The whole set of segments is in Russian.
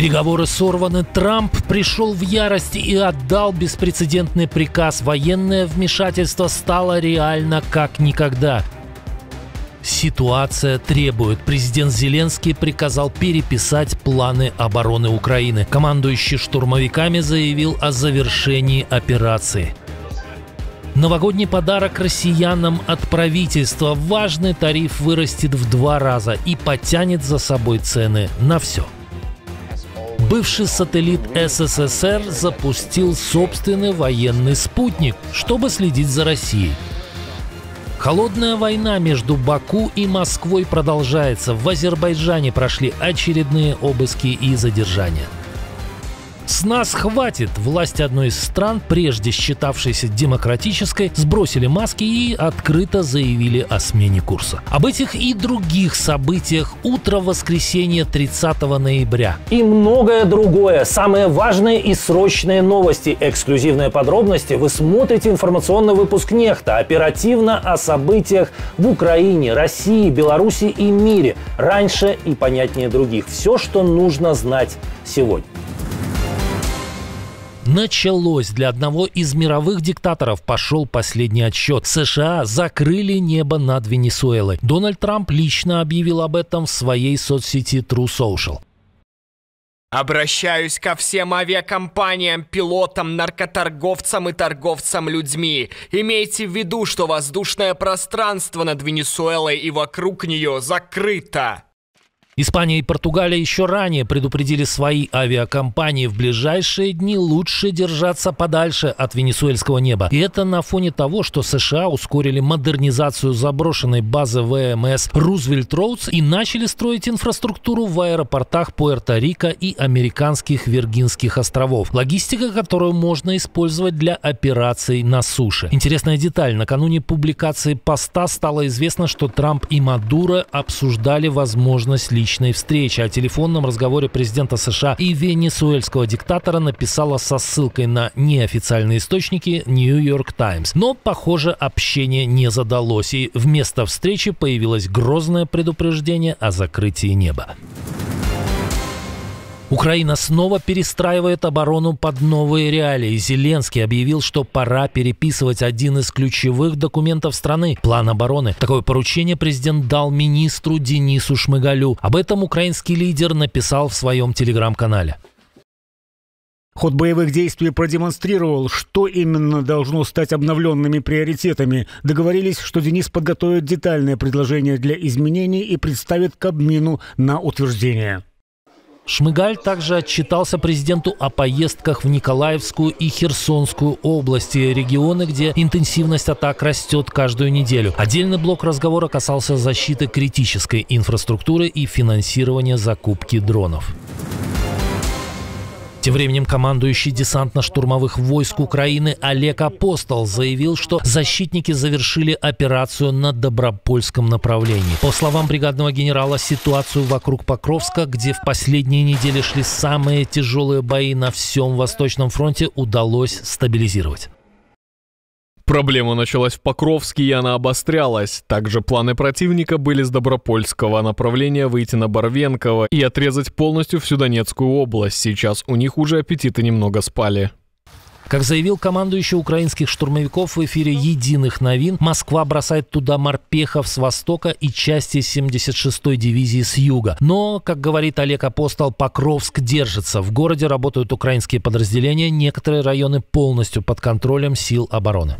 Переговоры сорваны, Трамп пришел в ярость и отдал беспрецедентный приказ. Военное вмешательство стало реально как никогда. Ситуация требует. Президент Зеленский приказал переписать планы обороны Украины. Командующий штурмовиками заявил о завершении операции. Новогодний подарок россиянам от правительства. Важный тариф вырастет в 2 раза и потянет за собой цены на все. Бывший сателлит СССР запустил собственный военный спутник, чтобы следить за Россией. Холодная война между Баку и Москвой продолжается. В Азербайджане прошли очередные обыски и задержания. С нас хватит! Власти одной из стран, прежде считавшейся демократической, сбросили маски и открыто заявили о смене курса. Об этих и других событиях утро воскресенья 30 ноября. И многое другое. Самые важные и срочные новости. Эксклюзивные подробности. Вы смотрите информационный выпуск «Нехта». Оперативно о событиях в Украине, России, Беларуси и мире. Раньше и понятнее других. Все, что нужно знать сегодня. Началось. Для одного из мировых диктаторов пошел последний отсчет. США закрыли небо над Венесуэлой. Дональд Трамп лично объявил об этом в своей соцсети True Social. Обращаюсь ко всем авиакомпаниям, пилотам, наркоторговцам и торговцам людьми. Имейте в виду, что воздушное пространство над Венесуэлой и вокруг нее закрыто. Испания и Португалия еще ранее предупредили свои авиакомпании: в ближайшие дни лучше держаться подальше от венесуэльского неба. И это на фоне того, что США ускорили модернизацию заброшенной базы ВМС Рузвельт-Роудс и начали строить инфраструктуру в аэропортах Пуэрто-Рико и американских Виргинских островов. Логистика, которую можно использовать для операций на суше. Интересная деталь. Накануне публикации поста стало известно, что Трамп и Мадуро обсуждали возможность личной встречи. О телефонном разговоре президента США и венесуэльского диктатора написала со ссылкой на неофициальные источники New York Times. Но, похоже, общение не задалось, и вместо встречи появилось грозное предупреждение о закрытии неба. Украина снова перестраивает оборону под новые реалии. Зеленский объявил, что пора переписывать один из ключевых документов страны – план обороны. Такое поручение президент дал министру Денису Шмыгалю. Об этом украинский лидер написал в своем телеграм-канале. Ход боевых действий продемонстрировал, что именно должно стать обновленными приоритетами. Договорились, что Денис подготовит детальное предложение для изменений и представит Кабмину на утверждение. Шмыгаль также отчитался президенту о поездках в Николаевскую и Херсонскую области, регионы, где интенсивность атак растет каждую неделю. Отдельный блок разговора касался защиты критической инфраструктуры и финансирования закупки дронов. Тем временем командующий десантно-штурмовых войск Украины Олег Апостол заявил, что защитники завершили операцию на Добропольском направлении. По словам бригадного генерала, ситуацию вокруг Покровска, где в последние недели шли самые тяжелые бои на всем Восточном фронте, удалось стабилизировать. Проблема началась в Покровске, и она обострялась. Также планы противника были с Добропольского направления выйти на Барвенково и отрезать полностью всю Донецкую область. Сейчас у них уже аппетиты немного спали. Как заявил командующий украинских штурмовиков в эфире «Единых новин», Москва бросает туда морпехов с востока и части 76-й дивизии с юга. Но, как говорит Олег Апостол, Покровск держится. В городе работают украинские подразделения, некоторые районы полностью под контролем сил обороны.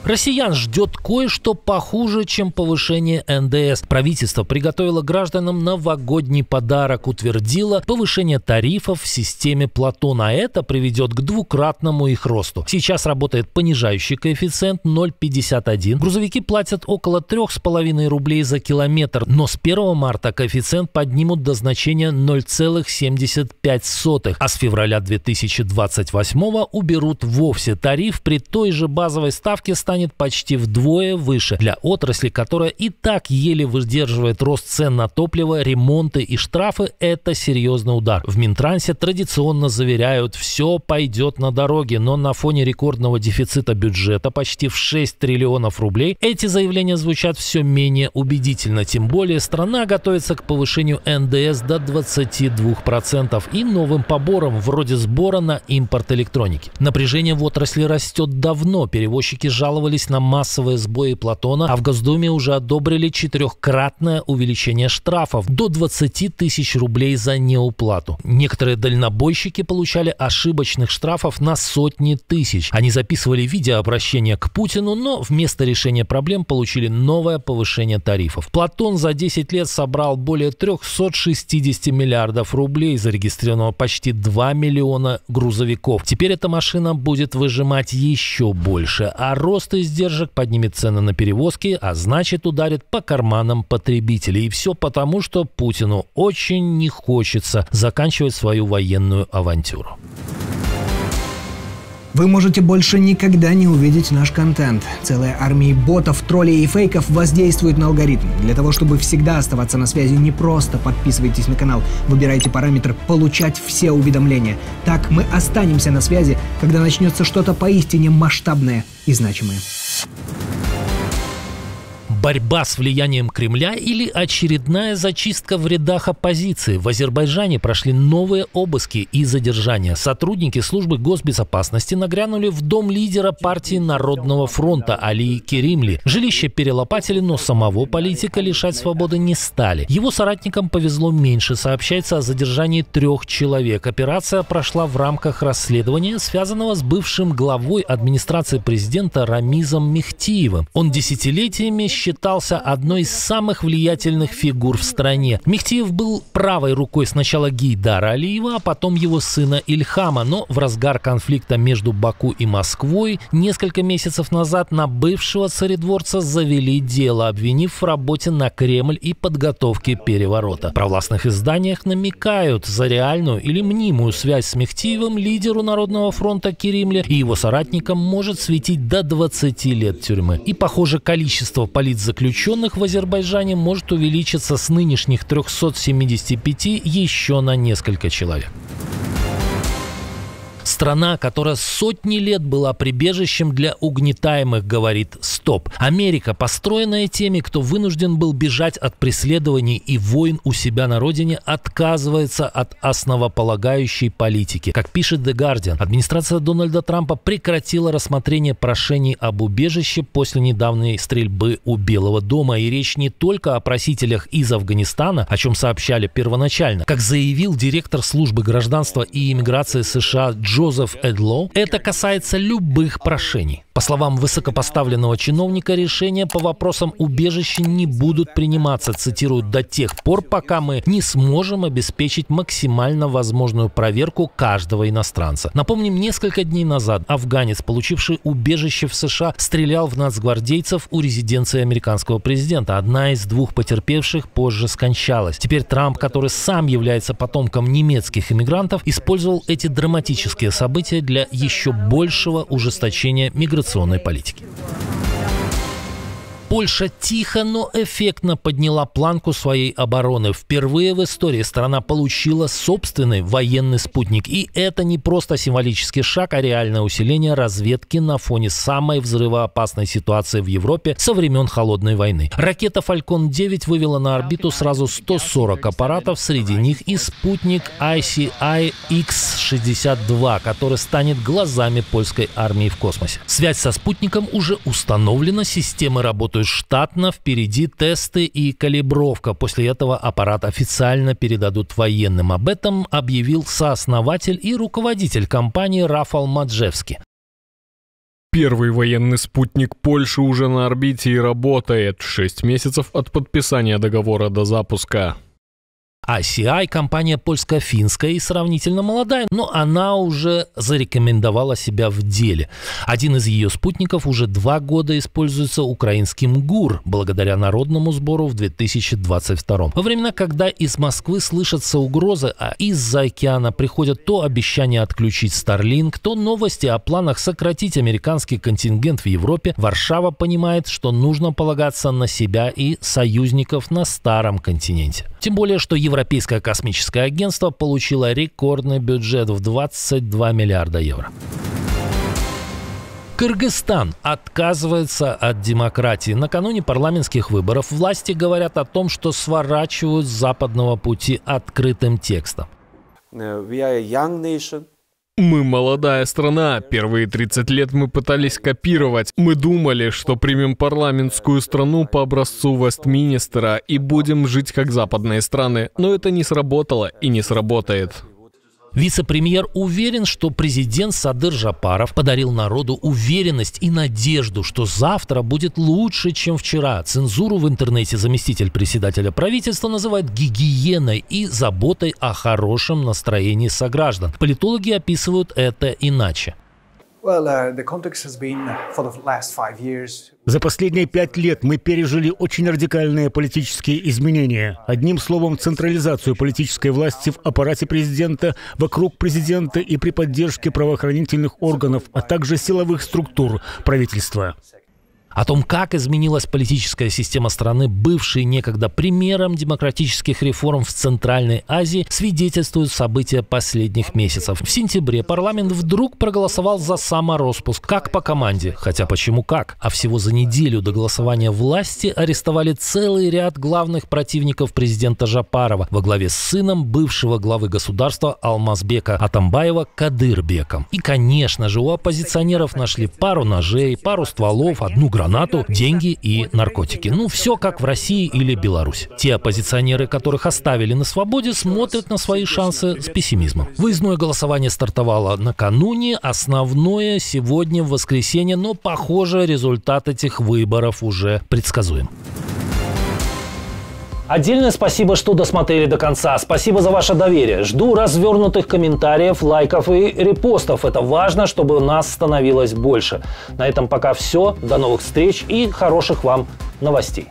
Россиян ждет кое-что похуже, чем повышение НДС. Правительство приготовило гражданам новогодний подарок, утвердило повышение тарифов в системе Платон, а это приведет к двукратному их росту. Сейчас работает понижающий коэффициент 0,51. Грузовики платят около 3,5 рублей за километр, но с 1 марта коэффициент поднимут до значения 0,75, а с февраля 2028 уберут вовсе. Тариф при той же базовой ставке станет станет почти вдвое выше. Для отрасли, которая и так еле выдерживает рост цен на топливо, ремонты и штрафы, это серьезный удар. В Минтрансе традиционно заверяют, все пойдет на дороги, но на фоне рекордного дефицита бюджета почти в 6 триллионов рублей эти заявления звучат все менее убедительно. Тем более страна готовится к повышению НДС до 22% и новым поборам вроде сбора на импорт электроники. Напряжение в отрасли растет давно. Перевозчики жаловались на массовые сбои Платона, а в Госдуме уже одобрили 4-кратное увеличение штрафов до 20 тысяч рублей за неуплату. Некоторые дальнобойщики получали ошибочных штрафов на сотни тысяч. Они записывали видеообращение к Путину, но вместо решения проблем получили новое повышение тарифов. Платон за 10 лет собрал более 360 миллиардов рублей, зарегистрировано почти 2 миллиона грузовиков. Теперь эта машина будет выжимать еще больше, а рост издержек поднимет цены на перевозки, а значит ударит по карманам потребителей. И все потому, что Путину очень не хочется заканчивать свою военную авантюру. Вы можете больше никогда не увидеть наш контент. Целая армия ботов, троллей и фейков воздействует на алгоритм. Для того, чтобы всегда оставаться на связи, не просто подписывайтесь на канал, выбирайте параметр «Получать все уведомления». Так мы останемся на связи, когда начнется что-то поистине масштабное и значимое. Борьба с влиянием Кремля или очередная зачистка в рядах оппозиции? В Азербайджане прошли новые обыски и задержания. Сотрудники службы госбезопасности нагрянули в дом лидера партии Народного фронта Алии Керимли. Жилище перелопатили, но самого политика лишать свободы не стали. Его соратникам повезло меньше. Сообщается о задержании 3 человек. Операция прошла в рамках расследования, связанного с бывшим главой администрации президента Рамизом Мехтиевым. Он десятилетиями считался одной из самых влиятельных фигур в стране. Мехтиев был правой рукой сначала Гейдара Алиева, а потом его сына Ильхама. Но в разгар конфликта между Баку и Москвой несколько месяцев назад на бывшего царедворца завели дело, обвинив в работе на Кремль и подготовке переворота. В провластных изданиях намекают, за реальную или мнимую связь с Мехтиевым лидеру Народного фронта Керимли и его соратникам может светить до 20 лет тюрьмы. И, похоже, количество политзаключенных в Азербайджане может увеличиться с нынешних 375 еще на несколько человек. Страна, которая сотни лет была прибежищем для угнетаемых, говорит «Стоп». Америка, построенная теми, кто вынужден был бежать от преследований и войн у себя на родине, отказывается от основополагающей политики. Как пишет The Guardian, администрация Дональда Трампа прекратила рассмотрение прошений об убежище после недавней стрельбы у Белого дома. И речь не только о просителях из Афганистана, о чем сообщали первоначально. Как заявил директор службы гражданства и иммиграции США Джозеф Эдлоу, это касается любых прошений. По словам высокопоставленного чиновника, решения по вопросам убежища не будут приниматься, цитируют, до тех пор, пока мы не сможем обеспечить максимально возможную проверку каждого иностранца. Напомним, несколько дней назад афганец, получивший убежище в США, стрелял в нацгвардейцев у резиденции американского президента. Одна из 2 потерпевших позже скончалась. Теперь Трамп, который сам является потомком немецких иммигрантов, использовал эти драматические события для еще большего ужесточения миграционной политики. Польша тихо, но эффектно подняла планку своей обороны. Впервые в истории страна получила собственный военный спутник. И это не просто символический шаг, а реальное усиление разведки на фоне самой взрывоопасной ситуации в Европе со времен Холодной войны. Ракета «Фалькон 9» вывела на орбиту сразу 140 аппаратов, среди них и спутник ICI X-62, который станет глазами польской армии в космосе. Связь со спутником уже установлена, системы работают штатно, впереди тесты и калибровка. После этого аппарат официально передадут военным. Об этом объявил сооснователь и руководитель компании Рафал Маджевский. Первый военный спутник Польши уже на орбите и работает. 6 месяцев от подписания договора до запуска. А CI – компания польско-финская и сравнительно молодая, но она уже зарекомендовала себя в деле. Один из ее спутников уже 2 года используется украинским ГУР, благодаря народному сбору в 2022. Во времена, когда из Москвы слышатся угрозы, а из-за океана приходят то обещания отключить Starlink, то новости о планах сократить американский контингент в Европе, Варшава понимает, что нужно полагаться на себя и союзников на старом континенте. Тем более, что Европейское космическое агентство получило рекордный бюджет в 22 миллиарда евро. Кыргызстан отказывается от демократии. Накануне парламентских выборов власти говорят о том, что сворачивают с западного пути открытым текстом. Мы молодая страна. Первые 30 лет мы пытались копировать. Мы думали, что примем парламентскую страну по образцу Вестминстера и будем жить как западные страны. Но это не сработало и не сработает. Вице-премьер уверен, что президент Садыр Жапаров подарил народу уверенность и надежду, что завтра будет лучше, чем вчера. Цензуру в интернете заместитель председателя правительства называет гигиеной и заботой о хорошем настроении сограждан. Политологи описывают это иначе. За последние 5 лет мы пережили очень радикальные политические изменения. Одним словом, централизацию политической власти в аппарате президента, вокруг президента и при поддержке правоохранительных органов, а также силовых структур правительства. О том, как изменилась политическая система страны, бывшей некогда примером демократических реформ в Центральной Азии, свидетельствуют события последних месяцев. В сентябре парламент вдруг проголосовал за самороспуск, как по команде. Хотя почему как? А всего за неделю до голосования власти арестовали целый ряд главных противников президента Жапарова во главе с сыном бывшего главы государства Алмазбека Атамбаева Кадырбеком. И, конечно же, у оппозиционеров нашли пару ножей, пару стволов, одну гранату, деньги и наркотики. Ну, все как в России или Беларуси. Те оппозиционеры, которых оставили на свободе, смотрят на свои шансы с пессимизмом. Выездное голосование стартовало накануне, основное сегодня в воскресенье, но, похоже, результат этих выборов уже предсказуем. Отдельное спасибо, что досмотрели до конца. Спасибо за ваше доверие. Жду развернутых комментариев, лайков и репостов. Это важно, чтобы нас становилось больше. На этом пока все. До новых встреч и хороших вам новостей.